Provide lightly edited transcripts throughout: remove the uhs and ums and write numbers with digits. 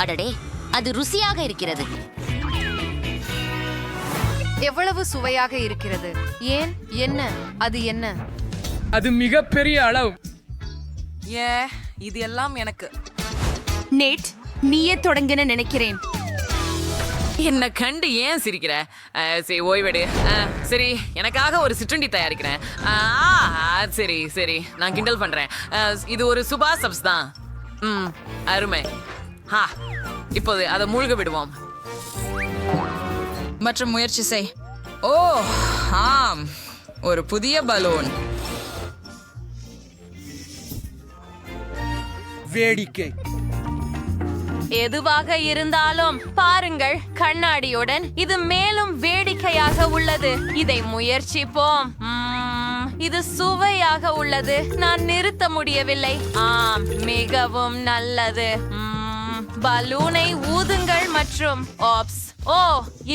அடடே, அது ருசியாக இருக்கிறது. எவ்வளவு சுவையாக இருக்கிறது! ஏன், என்ன, அது என்ன? அது மிகப்பெரிய அளவு. இது எல்லாம் எனக்கு. நேட், நீயே தொடங்குன நினைக்கிறேன். என்ன கண்டு ஏன் சிரிக்கிற? சரி, ஓய்வெடு. சரி, எனக்காக ஒரு சிற்றுண்டி தயாரிக்கிறேன். சரி சரி, நான் கிண்டல் பண்றேன். இது ஒரு சுபா சப்ஸ் தான். அருமை. இப்போது அதை மூழ்க விடுவோம். மற்றும் முயற்சி செய். ஓ ஆம், ஒரு புதிய பலூன். வேடிக்கை. எதுவாக இருந்தாலும் பாருங்கள், கண்ணாடியுடன் இது மேலும் வேடிக்கையாக உள்ளது. இதை முயற்சிப்போம். இது சுவையாக உள்ளது. நான் நிறுத்த முடியவில்லை. ஆம், மிகவும் நல்லது. பலூனை ஊதுங்கள் மற்றும் ஆப்ஸ். ஓ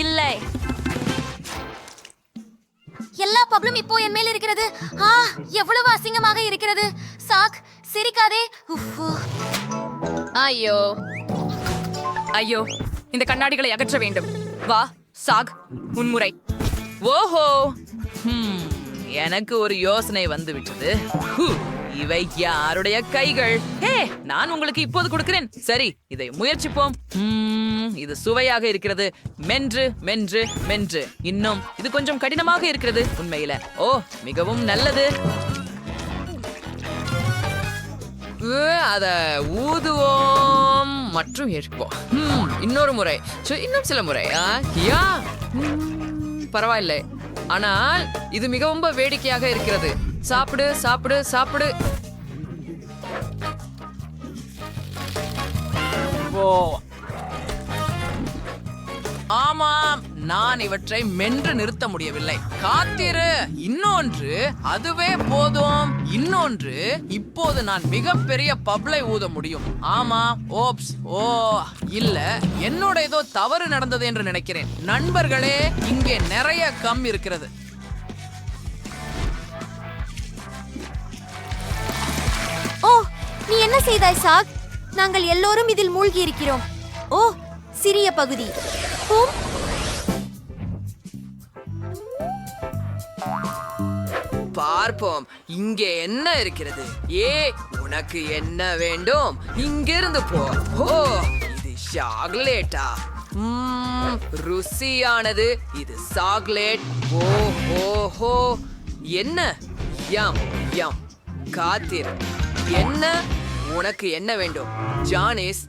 இல்லை, எல்லா பப்ளும் இப்போ என் மேல் இருக்கிறது. எவ்வளவு அசிங்கமாக இருக்கிறது. சாக், சிரிக்காதே. ஐயோ ஐயோ, இந்த கண்ணாடிகளை அகற்ற வேண்டும். வா சாக், முன்முறை. ஓஹோ, எனக்கு ஒரு யோசனை வந்து விட்டது. இவை யாருடைய கைகள்? நான் உங்களுக்கு இப்போது கொடுக்கிறேன். சரி, இதை முயற்சிப்போம். இது சுவையாக இருக்கிறது. மென்று மென்று மென்று. இன்னும் இது கொஞ்சம் கடினமாக இருக்கிறது உண்மையில. ஓ, மிகவும் நல்லது. அத ஊதுவோம் மற்றும் எடுப்போம். இன்னொரு முறை, இன்னும் சில முறை. பரவாயில்லை, ஆனால் இது மிகவும் வேடிக்கையாக இருக்கிறது. சாப்பிடு சாப்பிடு சாப்பிடு. ஆமாம், நான் இவற்றை மென்று நிறுத்த முடியவில்லை. காத்திரு, இன்னொன்று. அதுவே போதும். இன்னொன்று. இப்போது நான் மிகப்பெரிய பப்ளை ஊத முடியும். ஆமா, ஓப்ஸ். ஓ இல்ல, என்னோட ஏதோ தவறு நடந்தது என்று நினைக்கிறேன். நண்பர்களே, இங்கே நிறைய கம் இருக்கிறது. ஓ, நீ என்ன செய்தாய் சாக்? நாங்கள் எல்லோரும் இதில் மூழ்கி இருக்கிறோம். ஓ, சிறிய பகுதி. பார்ப்போம், இங்கே என்ன இருக்கிறது. உனக்கு என்ன வேண்டும்? இங்கிருந்து போ. ஓ, இது சாக்லேட்டா? ருசியானது. இது சாக்லேட். ஓஹோ, என்ன? யம் யம். காத்திரு. என்ன? உனக்கு என்ன வேண்டும் ஜானிஸ்?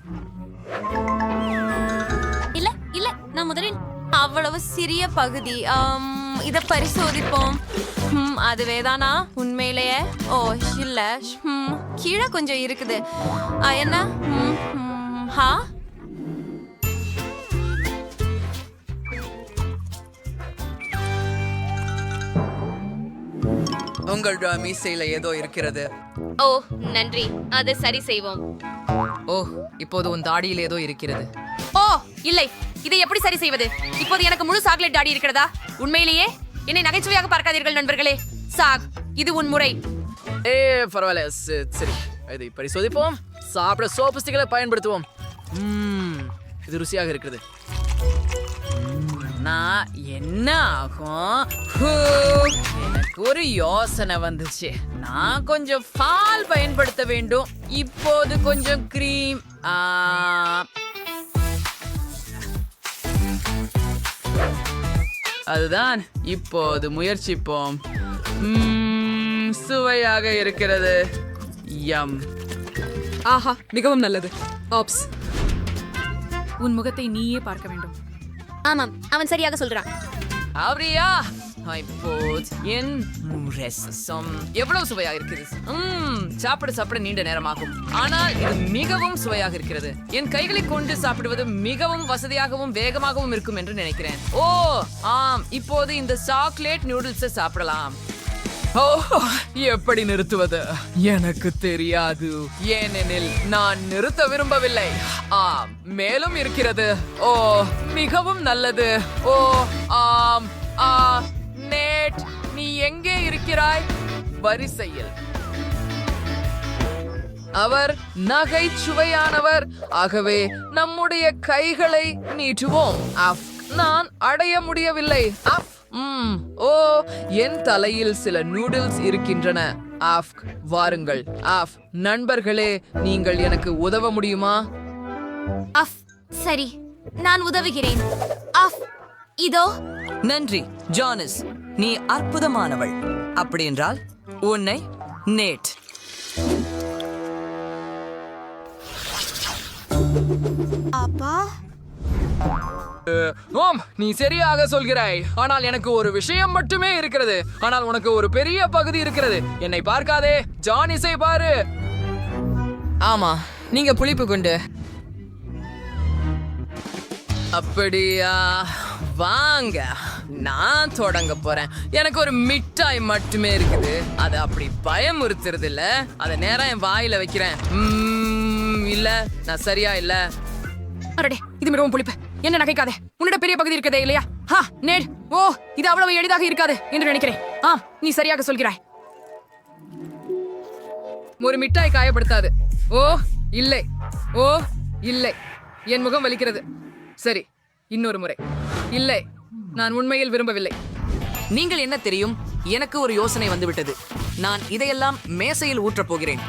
இல்ல இல்ல, நான் முதலில் அவ்வளவு சிறிய பகுதி. இத பரிசோதிப்போம். அதுவேதானா உண்மையிலேயே? ஓ இல்ல, கீழே கொஞ்சம் இருக்குது. என்ன? உங்கள் மீசையில ஏதோ இருக்கிறது. ஓ நன்றி, அதை சரி செய்வோம். ஓ, இப்போது உன் தாடியில் ஏதோ இருக்கிறது. ஓ இல்லை, இதை எப்படி சரி செய்வது? இப்போது எனக்கு முழு சாக்லேட் தாடி இருக்கிறதா? உண்மையிலேயே? என்னை நகைச்சுவையாக பார்க்காதீர்கள் நண்பர்களே. சாக், இது உன் முறை. பரவாயில்ல, சரி, இதை பரிசோதிப்போம். சாப்பிட சோப்பு ஸ்டிக்களை பயன்படுத்துவோம். இது ருசியாக இருக்கிறது. நான் என்ன ஆகும்? எனக்கு ஒரு யோசனை வந்துச்சு. நான் கொஞ்சம் பால் பயன்படுத்த வேண்டும். இப்போது கொஞ்சம் கிரீம். அதுதான். இப்போது முயற்சிப்போம். சுவையாக இருக்கிறது. யம். ஆஹா, மிகவும் நல்லது. ஆப்ஸ், உன் முகத்தை நீயே பார்க்க வேண்டும். ஆமாம், அவன் சரியாக சொல்றான். அப்படியா? இப்போது என் ரசம் எவ்வளவு சுவையாக இருக்கிறது. சாப்பிட சாப்பிட நீண்ட நேரமாகும், ஆனால் இது மிகவும் சுவையாக இருக்கிறது. என் கைகளை கொண்டு சாப்பிடுவது மிகவும் வசதியாகவும் வேகமாகவும் இருக்கும் என்று நினைக்கிறேன். ஓ ஆம், இப்போது இந்த சாக்லேட் நூடுல்ஸை சாப்பிடலாம். ஓ, எப்படி நிறுத்துவது எனக்கு தெரியாது, ஏனெனில் நான் நிறுத்த விரும்பவில்லை. மேலும் இருக்கிறது. ஓ, மிகவும் நல்லது. ஓ ஆம். நேட், நீ எங்கே இருக்கிறாய்? வரிசையில். அவர் நகைச்சுவையானவர். ஆகவே நம்முடைய கைகளை நீட்டுவோம். அஃப், நான் அடைய முடியவில்லை. அஃப், ஓ, என் தலையில் சில நூடுல்ஸ் இருக்கின்றன. ஆஃப், வாருங்கள். ஆஃப், நண்பர்களே, நீங்கள் எனக்கு உதவ முடியுமா? அஃப், சரி, நான் உதவுகிறேன். அஃப், இதோ. நன்றி ஜானிஸ், நீ அற்புதமானவள். அப்படியென்றால் உன்னை நேட். அப்பா, ஓம், நீ சரியாக சொல்கிறாய். ஆனால் எனக்கு ஒரு விஷயம் மட்டுமே இருக்கிறது. ஆனால் உனக்கு ஒரு பெரிய பகுதி இருக்கிறது. என்னை பார்க்காதே, ஜானிஸை பாரு. ஆமா, நீங்க புளிப்பு குண்டு. அப்படியா? வாங்க, நான் தொடங்க போறேன். எனக்கு ஒரு மிட்டாய் மட்டுமே இருக்குது. அது அப்படி பயமுறுத்துறது இல்ல. அதை நேரா என் வாயில வைக்கிறேன். இல்ல, நான் சரியா இல்ல. அரடே, இது மிகவும் புளிப்பு. என்ன நகைக்காதே, உன்னிட பெரிய பகுதி இருக்கதே இல்லையா? நேட், ஓ, இது அவ்வளவு எளிதாக இருக்காது என்று நினைக்கிறேன். நீ சரியாக சொல்கிறாய். ஒரு மிட்டாய் காயப்படுத்தாது. ஓ இல்லை, ஓ இல்லை, என் முகம் வலிக்கிறது. சரி, இன்னொரு முறை. இல்லை, நான் உண்மையில் விரும்பவில்லை. நீங்கள் என்ன தெரியும், எனக்கு ஒரு யோசனை வந்துவிட்டது. நான் இதையெல்லாம் மேசையில் ஊற்றப் போகிறேன்.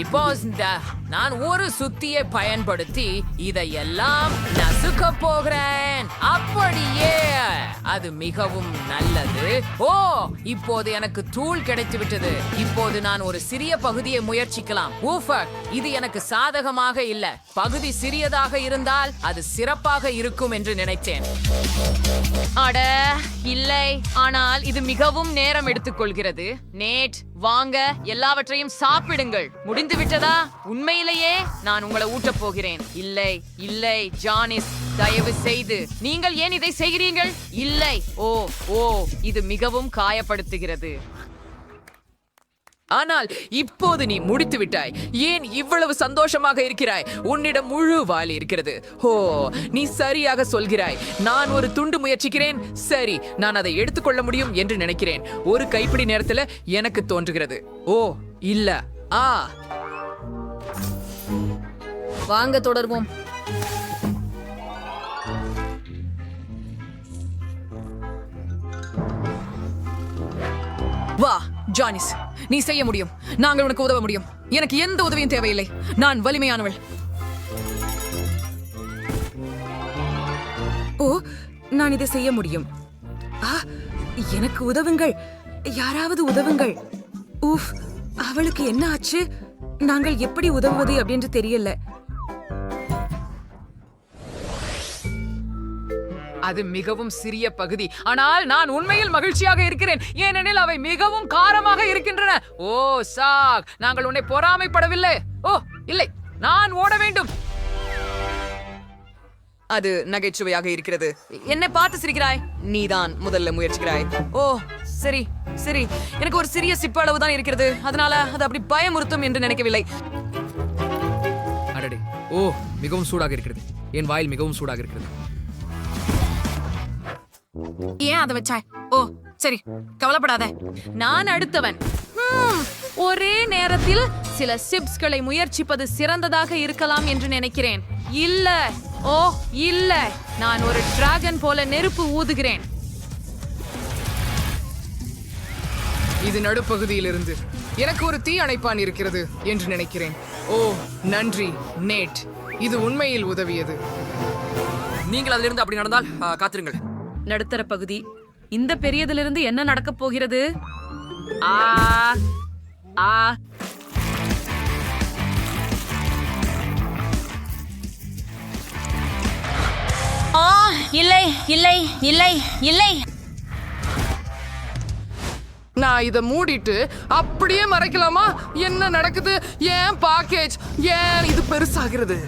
இப்போ நான் ஒரு சுத்தியை பயன்படுத்தி இதையெல்லாம் நசுக்க போகிறேன். அப்படியே, அது மிகவும் நல்லது. ஓ, இப்போது எனக்கு தூள் கிடைத்து விட்டது. இப்போது நான் ஒரு சிறிய பகுதியை முயற்சிக்கலாம். ஊஃபக், இது எனக்கு சாதகமாக இல்ல. பகுதி சிறியதாக இருந்தால் அது சிறப்பாக இருக்கும் என்று நினைத்தேன். அட இல்லை, ஆனால் இது மிகவும் நேரம் எடுத்துக்கொள்கிறது. நேட், வாங்க, எல்லாவற்றையும் சாப்பிடுங்கள். முடிந்து விட்டதா? உண்மையிலேயே நான் உங்களை ஊட்டப் போகிறேன். இல்லை இல்லை ஜானிஸ், தயவு செய்து, நீங்கள் ஏன் இதை செய்கிறீர்கள்? இல்லை, ஓ ஓ, இது மிகவும் காயப்படுத்துகிறது. ஆனால் இப்போது நீ முடித்து விட்டாய். ஏன் இவ்வளவு சந்தோஷமாக இருக்கிறாய்? உன்னிடம் முழு வாலி இருக்கிறது. ஓ, நீ சரியாக சொல்கிறாய். நான் ஒரு துண்டு முயற்சிக்கிறேன். சரி, நான் அதை எடுத்துக்கொள்ள முடியும் என்று நினைக்கிறேன். ஒரு கைப்பிடி நேரத்துல எனக்கு தோன்றுகிறது. ஓ இல்ல, வாங்க, தொடர்வோம். வா ஜானிஸ், நீ செய்ய முடியும். நாங்கள் உனக்கு உதவ முடியும். எனக்கு எந்த உதவியும் தேவையில்லை. நான் வலிமையானவள். ஓ, நான் இதை செய்ய முடியும். எனக்கு உதவுங்கள், யாராவது உதவுங்கள். ஊஃப், அவளுக்கு என்ன ஆச்சு? நாங்கள் எப்படி உதவுவது அப்படின்னு தெரியல. அது மிகவும் சிறிய பகுதி. ஆனால் நான் உண்மையில் மகிழ்ச்சியாக இருக்கிறேன், ஏனெனில் அவை மிகவும் காரமாக இருக்கின்றன. ஓ சாக், நாங்கள் உன்னை பொறாமைப்படவில்லை. ஓ இல்லை, நான் ஓட வேண்டும். அது நகைச்சுவையாக இருக்கிறது. என்னை பார்த்து சிரிக்கிறாய். நீதான் முதல்ல முயற்சிக்கிறாய். ஓ சரி சரி, எனக்கு ஒரு சிறிய சிப்பு அளவு தான் இருக்கிறது. அதனால அது அப்படி பயமுறுத்தும் என்று நினைக்கவில்லை. அடடே, ஓ, மிகவும் சூடாக இருக்கிறது. என் வாயில் மிகவும் சூடாக இருக்கிறது. ஏன் அதை வச்சாய்? ஓ சரி, கவலைப்படாத, நான் அடுத்தவன். ஒரே நேரத்தில் சில சிப்ஸ்களை முயற்சிப்பது சிறந்ததாக இருக்கலாம் என்று நினைக்கிறேன். இல்ல, ஓ இல்ல, நான் ஒரு டிராகன் போல நெருப்பு ஊதுகிறேன். இது நடுப்பகுதியிலிருந்து எனக்கு ஒரு தீ அணைப்பான் இருக்கிறது என்று நினைக்கிறேன். ஓ நன்றி நேட், இது உண்மையில் உதவியது. நீங்கள் அதிலிருந்து அப்படி நடந்தால் காத்திருங்கள். நடுத்தர பகுதி. இந்த பெரியதிலிருந்து என்ன நடக்கப் போகிறது? ஆ ஆ இல்லை இல்லை இல்லை இல்லை. நான் இதை மூடிட்டு அப்படியே மறைக்கலாமா? என்ன நடக்குது? ஏன் பாக்கேஜ் ஏன் இது பெருசாகிறது?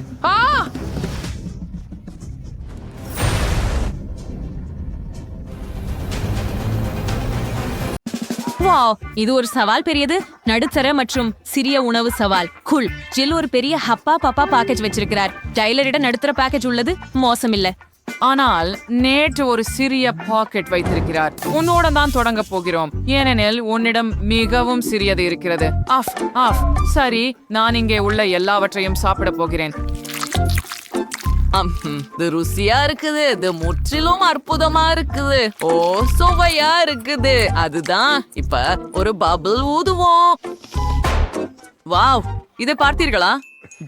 வாவ், இது ஒரு சவால். பெரியது, நடுத்தர மற்றும் சிறிய உணவு சவால். குல். ஜில் ஒரு பெரிய ஹப்பா பப்பா பேக்கேஜ் வச்சிருக்கிறார். டைலரிட நடுத்தர பேக்கேஜ் உள்ளது. மோசம் இல்ல. ஆனால் நேற்று ஒரு சிறிய பாக்கெட் வைத்திருக்கிறார். உன்னோட தான் தொடங்க போகிறோம், ஏனெனில் உன்னிடம் மிகவும் சிறியது இருக்கிறது. Off off. சரி, நான் இங்கே உள்ள எல்லாவற்றையும் சாப்பிட போகிறேன். இது ருசியா இருக்குது. இது முற்றிலும் அற்புதமா இருக்குது. ஓ, சுவையா இருக்குது. அதுதான். இப்ப ஒரு பபிள் ஊதுவோம். வாவ், இதை பார்த்தீர்களா?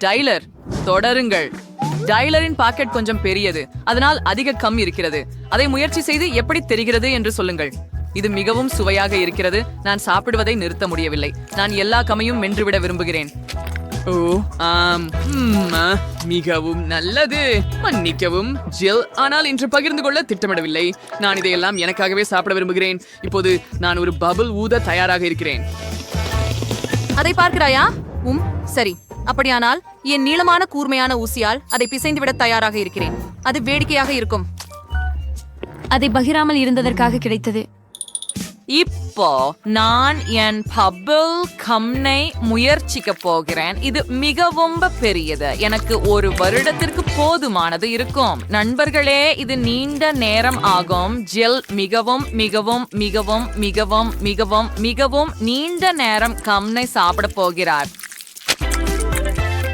டைலர், தொடருங்கள். டைலரின் பாக்கெட் கொஞ்சம் பெரியது, அதனால் அதிக கம் இருக்கிறது. அதை முயற்சி செய்து எப்படி தெரிகிறது என்று சொல்லுங்கள். இது மிகவும் சுவையாக இருக்கிறது. நான் சாப்பிடுவதை நிறுத்த முடியவில்லை. நான் எல்லா கமையும் மென்றுவிட விரும்புகிறேன். ஓ ஆம், மிகவும் நல்லது. மன்னிக்கவும் ஜில், ஆனால் இன்று பகிர்ந்து கொள்ள திட்டமிடவில்லை. நான் இதையெல்லாம் எனக்காகவே சாப்பிட விரும்புகிறேன். இப்போது நான் ஒரு பபிள் ஊத தயாராக இருக்கிறேன். அதை பார்க்கிறாயா? சரி, அப்படியானால் என் நீளமான கூர்மையான ஊசியால் அதை பிசைந்து விட தயாராக இருக்கிறேன். அது வேடிக்கையாக இருக்கும். அதை பகிராமல் இருந்ததற்காக கிடைத்தது. இப்போ நான் என் பபிள் கம்னை முயற்சிக்க போகிறேன். இது மிகவும் பெரியது. எனக்கு ஒரு வருடத்திற்கு போதுமானது இருக்கும். நண்பர்களே, இது நீண்ட நேரம் ஆகும். ஜில் மிகவும் மிகவும் மிகவும் மிகவும் மிகவும் மிகவும் நீண்ட நேரம் கம்னை சாப்பிட போகிறார்.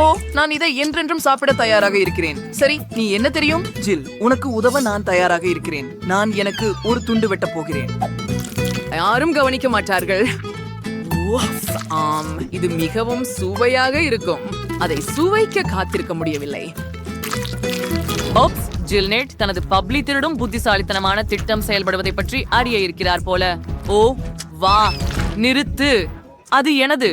ஓ, நான் இதை என்றென்றும் சாப்பிட தயாராக இருக்கிறேன். சரி, நீ என்ன தெரியும்? ஜில், உனக்கு உதவ நான் தயாராக இருக்கிறேன். நான் எனக்கு ஒரு துண்டு வெட்ட போகிறேன். யாரும் கவனிக்க மாட்டார்கள். உஃப், ஆம், இது மிகவும் சுவையாக இருக்கும். அதை சுவைக்க காத்திருக்க முடியவில்லை. ஓப்ஸ், ஜில்நெட் தனது பப்ளி திருடும் புத்திசாலித்தனமான திட்டம் செயல்படுவதை பற்றி அறிய இருக்கிறார் போல. ஓ வா, நிறுத்து. அது எனது.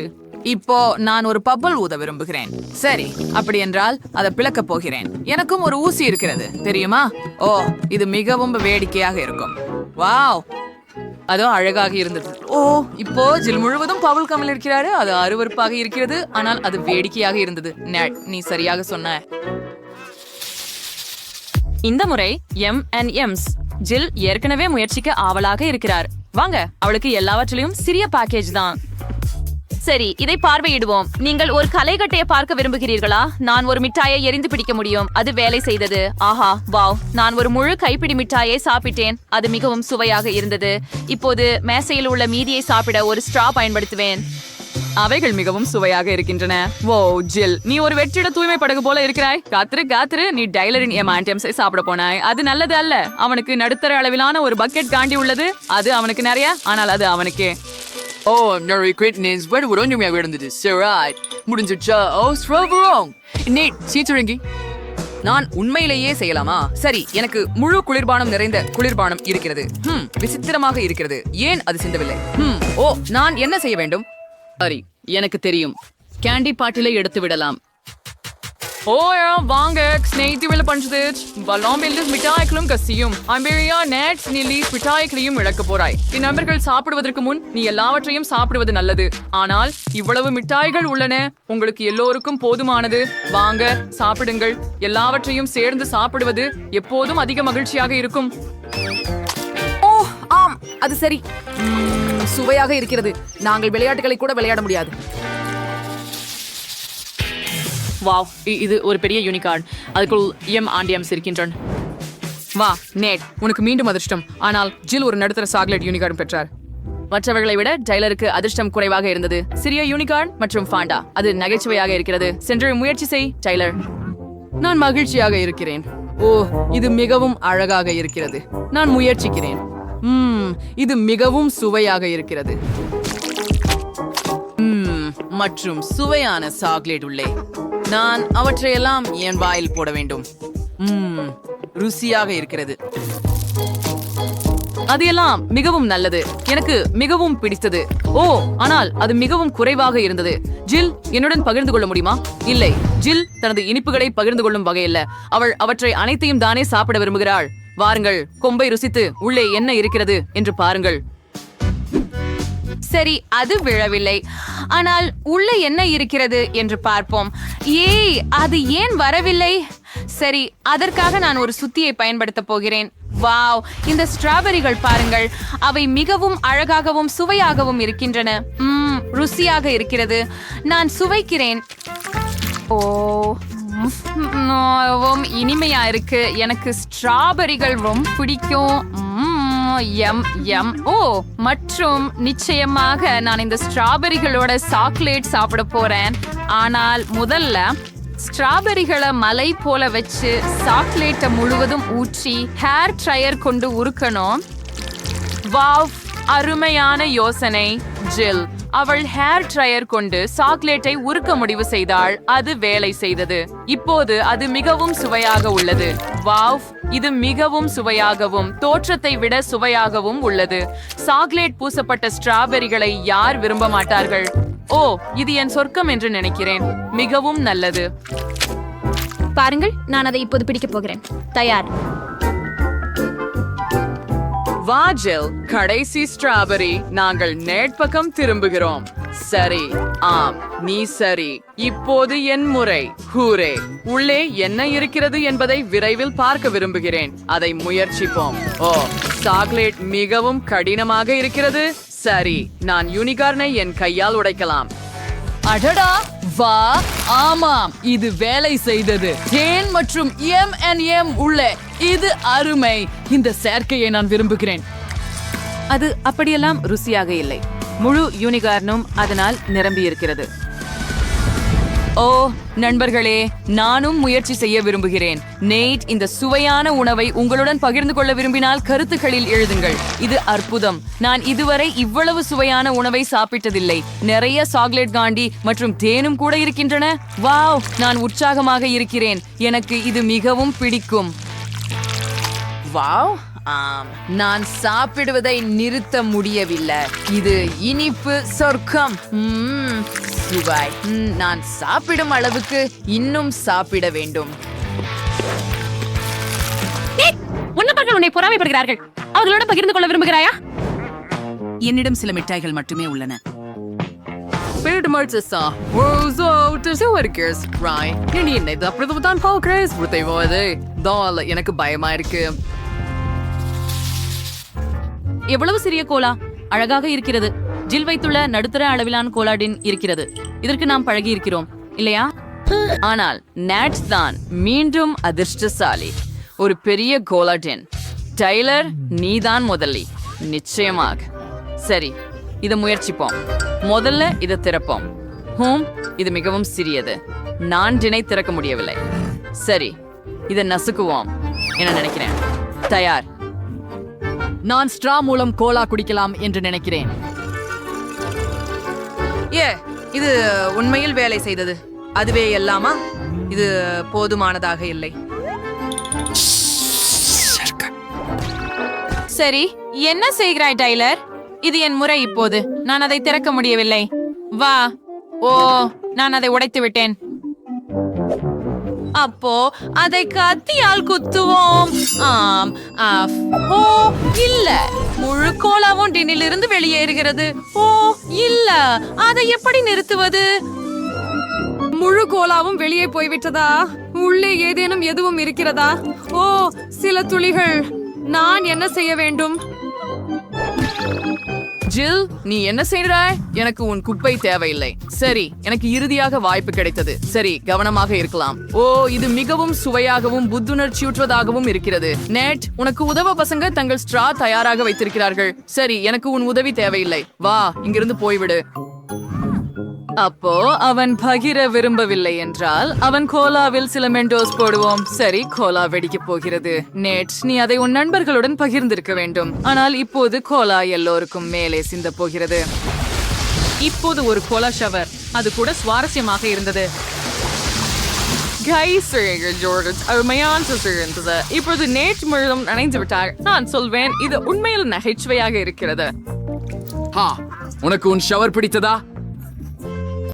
இப்போ நான் ஒரு பப்பல் ஊத விரும்புகிறேன். சரி, அப்படி என்றால் அதை பிளக்க போகிறேன். எனக்கும் ஒரு ஊசி இருக்கிறது, தெரியுமா? ஓ, இது மிகவும் வேடிக்கையாக இருக்கும். வாவ், அதோ அழகாக இருந்தது. ஓ, இப்போ ஜில் முழுவதும் பவுல் கமல் இருக்கிறாரு. அது அருவருப்பாக இருக்கிறது, ஆனால் அது வேடிக்கையாக இருந்தது. நீ சரியாக சொன்ன. இந்த முறை M&M's. ஜில் ஏற்கனவே முயற்சிக்க ஆவலாக இருக்கிறார். வாங்க, அவளுக்கு எல்லாவற்றிலும் சிறிய பேக்கேஜ் தான். சரி, இதை பார்வையிடுவோம். நீங்கள் ஒரு கலைக்கட்டையை பார்க்க விரும்புகிறீர்களா? நான் ஒரு மிட்டாயை எரிந்து பிடிக்க முடியும். அது வேலை செய்தது. ஆஹா, வாவ். நான் ஒரு முழு கைப்பிடி மிட்டாயை சாப்பிட்டேன். அது மிகவும் சுவையாக இருந்தது. இப்போது மேசையில் உள்ள மீதியை சாப்பிட ஒரு ஸ்ட்ரா பயன்படுத்துவேன். அவைகள் மிகவும் சுவையாக இருக்கின்றன. ஓ ஜில், நீ ஒரு வெற்றிட தூய்மை படகு போல இருக்கிறாய். காத்திரு, நீ டைலரின் M&M's சாப்பிட போனாய். அது நல்லது அல்ல. அவனுக்கு நடுத்தர அளவிலான ஒரு பக்கெட் காண்டி உள்ளது. அது அவனுக்கு நிறைய, ஆனால் அது அவனுக்கே. ஓ, நிறைய கிரேட்னஸ் வேறு ஒரு ஒன்றுமையாக இருந்தது. சரி, முடிஞ்சிச்சா? ஓ, ஸ்ட்ராபெரி. நீட் சீச்சுருங்கி. நான் உண்மையிலேயே செய்யலாமா? சரி, எனக்கு முழு குளிர்பானம் நிறைந்த குளிர்பானம் இருக்கிறது. விசித்திரமாக இருக்கிறது. ஏன் அது சிந்தவில்லை? ஓ, நான் என்ன செய்ய வேண்டும்? சரி, எனக்கு தெரியும். கேண்டி பாட்டிலை எடுத்து விடலாம். ஓ வாங்க, ஸ்நேகிதிவில் பஞ்சது வல்லாம்பில் மிட்டாய்களும் கசியும். அம்பேரியா நேட்ஸ் நில்லி மிட்டாய்களையும் இழக்க போறாய். என் நண்பர்கள் சாப்பிடுவதற்கு முன் நீ எல்லாவற்றையும் சாப்பிடுவது நல்லது. ஆனால் இவ்வளவு மிட்டாய்கள் உள்ளன, உங்களுக்கு எல்லோருக்கும் போதுமானது. வாங்க, சாப்பிடுங்கள். எல்லாவற்றையும் சேர்ந்து சாப்பிடுவது எப்போதும் அதிக மகிழ்ச்சியாக இருக்கும். ஓ ஆம், அது சரி. சுவையாக இருக்கிறது. நாங்கள் விளையாட்டுகளை கூட விளையாட முடியாது. வாவ், இது ஒரு பெரிய யூனிகார்ன். அதுக்குள் M&M's இருக்கின்றன. வா நேட், உனக்கு மீண்டும் அதிர்ஷ்டம். ஆனால் ஜில் ஒரு நடுத்தர சாக்லேட் யூனிகார்ன் பெற்றார். மற்றவர்களை விட டைலருக்கு அதிர்ஷ்டம் குறைவாக இருந்தது. சிறிய யூனிகார்ன் மற்றும் ஃபாண்டா. அது நகைச்சுவையாக இருக்கிறது. சென்று முயற்சி செய் டைலர். நான் மகிழ்ச்சியாக இருக்கிறேன். ஓ, இது மிகவும் அழகாக இருக்கிறது. நான் முயற்சிக்கிறேன். இது மிகவும் சுவையாக இருக்கிறது. மற்றும் சுவையான சாக்லேட் உள்ளே. நான் அவற்றையெல்லாம் என் வாயில் போட வேண்டும். ருசியாக இருக்கிறது. அது எல்லாம் மிகவும் நல்லது. எனக்கு மிகவும் பிடித்தது. ஓ, ஆனால் அது மிகவும் குறைவாக இருந்தது. ஜில், என்னுடன் பகிர்ந்து கொள்ள முடியுமா? இல்லை, ஜில் தனது இனிப்புகளை பகிர்ந்து கொள்ளும் வகையல்ல. அவள் அவற்றை அனைத்தையும் தானே சாப்பிட விரும்புகிறாள். வாருங்கள், கொம்பை ருசித்து உள்ளே என்ன இருக்கிறது என்று பாருங்கள். சரி, அது விழவில்லை. ஆனால் உள்ள என்ன இருக்கிறது என்று பார்ப்போம். ஏய், அது ஏன் வரவில்லை? சரி, அதற்காக நான் ஒரு சுத்தியை பயன்படுத்த போகிறேன். வாவ், இந்த ஸ்ட்ராபெரிகள் பாருங்கள். அவை மிகவும் அழகாகவும் சுவையாகவும் இருக்கின்றன. ருசியாக இருக்கிறது. நான் சுவைக்கிறேன். ஓ இனிமையா இருக்கு. எனக்கு ஸ்ட்ராபெரிகள் ரொம்ப பிடிக்கும். எம் எம் ஓ மற்றும் நிச்சயமாக நான் இந்த ஸ்ட்ராபெரிகளோட சாக்லேட் சாப்பிட போறேன். ஆனால் முதல்ல ஸ்ட்ராபெரிகளை மலை போல வச்சு சாக்லேட்டை முழுவதும் ஊற்றி ஹேர் ட்ரையர் கொண்டு உருக்கணும். வாவ், அருமையான யோசனை. ஜில் அவள் ஹேர் ட்ரையர் கொண்டு சாக்லேட்டை உருக்க முடிவு செய்தாள். அது வேலை செய்தது. இப்போது அது மிகவும் சுவையாக உள்ளது. வாவ், இது மிகவும் சுவையாகவும் தோற்றத்தை விட சுவையாகவும் உள்ளது. சாக்லேட் பூசப்பட்ட ஸ்ட்ராபெரிகளை யார் விரும்ப மாட்டார்கள்? ஓ, இது என் சொர்க்கம் என்று நினைக்கிறேன். மிகவும் நல்லது. பாருங்கள், நான் அதை இப்போது பிடிக்கப் போகிறேன். தயார். வா ஜில், கடைசி ஸ்ட்ராபெரி. நாங்கள் நேட் பக்கம் திரும்புகிறோம். சரி, ஆம், நீ சரி. இப்போது என் முறை. ஹூரே! உள்ளே என்ன இருக்கிறது என்பதை விரைவில் பார்க்க விரும்புகிறேன். அதை முயற்சிப்போம். ஓ, சாக்லேட் மிகவும் கடினமாக இருக்கிறது. சரி, நான் யூனிகார்னை என் கையால் உடைக்கலாம். அடடா, வா, ஆமாம், இது வேலை செய்தது. தேன் மற்றும் M&M உள்ள இது அருமை. இந்த சேர்க்கையை நான் விரும்புகிறேன். அது அப்படியெல்லாம் ருசியாக இல்லை. முழு யூனிகார்னும் அதனால் நிரம்பி இருக்கிறது. ஓ நண்பர்களே, நானும் முயற்சி செய்ய விரும்புகிறேன். நேட் இந்த சுவையான உணவை உங்களுடன் பகிர்ந்து கொள்ள விரும்பினால் கருத்துக்களில் எழுதுங்கள். இது அற்புதம். நான் இதுவரை இவ்வளவு சுவையான உணவை சாப்பிட்டதில்லை. நிறைய சாக்லேட் காண்டி மற்றும் தேனும் கூட இருக்கின்றன. வாவ், நான் உற்சாகமாக இருக்கிறேன். எனக்கு இது மிகவும் பிடிக்கும். வாவ், ஆம், நான் சாப்பிடுவதை நிறுத்த முடியவில்லை. இது இனிப்பு சொர்க்கம். சுவை. நான் சாப்பிடும் அளவுக்கு இன்னும் சாப்பிட வேண்டும். உன்னவர்கள் உன்னை பொறாமைப்படுகிறார்கள். அவர்களோட பகிர்ந்து கொள்ள விரும்புகிறாயா? என்னிடம் சில மிட்டாய்கள் மட்டுமே உள்ளன. எனக்கு பயமா இருக்கு. எவ்வளவு சிறிய கோலா, அழகாக இருக்கிறது. ஜில் வைத்துள்ள நடுத்தர அளவிலான கோலாடின் இருக்கிறது. இதற்கு நாம் பழகி இருக்கிறோம் இல்லையா? ஆனால் நேட் தான் மீண்டும் அதிர்ஷ்டசாலி. ஒரு பெரிய கோலாடின். டைலர், நீதான் முதலி. நிச்சயமாக. சரி, இதை முயற்சிப்போம். முதல்ல இதை திறப்போம். இது மிகவும் சிறியது. நான் டினை திறக்க முடியவில்லை. சரி, இதை நசுக்குவோம் என நினைக்கிறேன். தயார். நான் ஸ்ட்ரா மூலம் கோலா குடிக்கலாம் என்று நினைக்கிறேன். இது உண்மையில் வேலை செய்தது. அதுவே எல்லாமா? இது போதுமானதாக இல்லை. சரி, என்ன செய்கிறாய் டைலர்? இது என் முறை இப்போது. நான் அதை திறக்க முடியவில்லை. வா. ஓ, நான் அதை உடைத்து விட்டேன். அப்போ அதை கத்தியால் குத்துவோம். ஆம். ஓ இல்ல, முழு கோலாவும் டின்னிலிருந்து வெளியேறுகிறது. ஓ இல்ல, அதை எப்படி நிறுத்துவது? முழு கோலாவும் வெளியே போய்விட்டதா? உள்ளே ஏதேனும் எதுவும் இருக்கிறதா? ஓ, சில துளிகள். நான் என்ன செய்ய வேண்டும்? ஜில், நீ என்ன செய்கிறாய்? எனக்கு உன் குப்பை தேவையில்லை. சரி, எனக்கு இறுதியாக வாய்ப்பு கிடைத்தது. சரி, கவனமாக இருக்கலாம். ஓ, இது மிகவும் சுவையாகவும் புத்துணர்ச்சியூற்றுவதாகவும் இருக்கிறது. நேட், உனக்கு உதவ பசங்க தங்கள் ஸ்ட்ரா தயாராக வைத்திருக்கிறார்கள். சரி, எனக்கு உன் உதவி தேவையில்லை. வா, இங்கிருந்து போய்விடு. அப்போ அவன் பகிர விரும்பவில்லை என்றால் அவன் கோலாவில் சில மெண்டோஸ் போடுவோம். சரி, கோலா வெடிக்க போகிறது. நேட், நீ அதை உன் நண்பர்களுடன் பகிர்ந்திருக்க வேண்டும். ஆனால் இப்போது கோலா எல்லோருக்கும் மேலே சிந்த போகிறது. இப்போது ஒரு கோலா ஷவர். அது கூட சுவாரஸ்யமாக இருந்தது. இப்போது நேட் முழுவதும் நனைந்து விட்டார். நான் சொல்வேன், இது உண்மையில் நகைச்சுவையாக இருக்கிறது. உனக்கு உன் ஷவர் பிடித்ததா?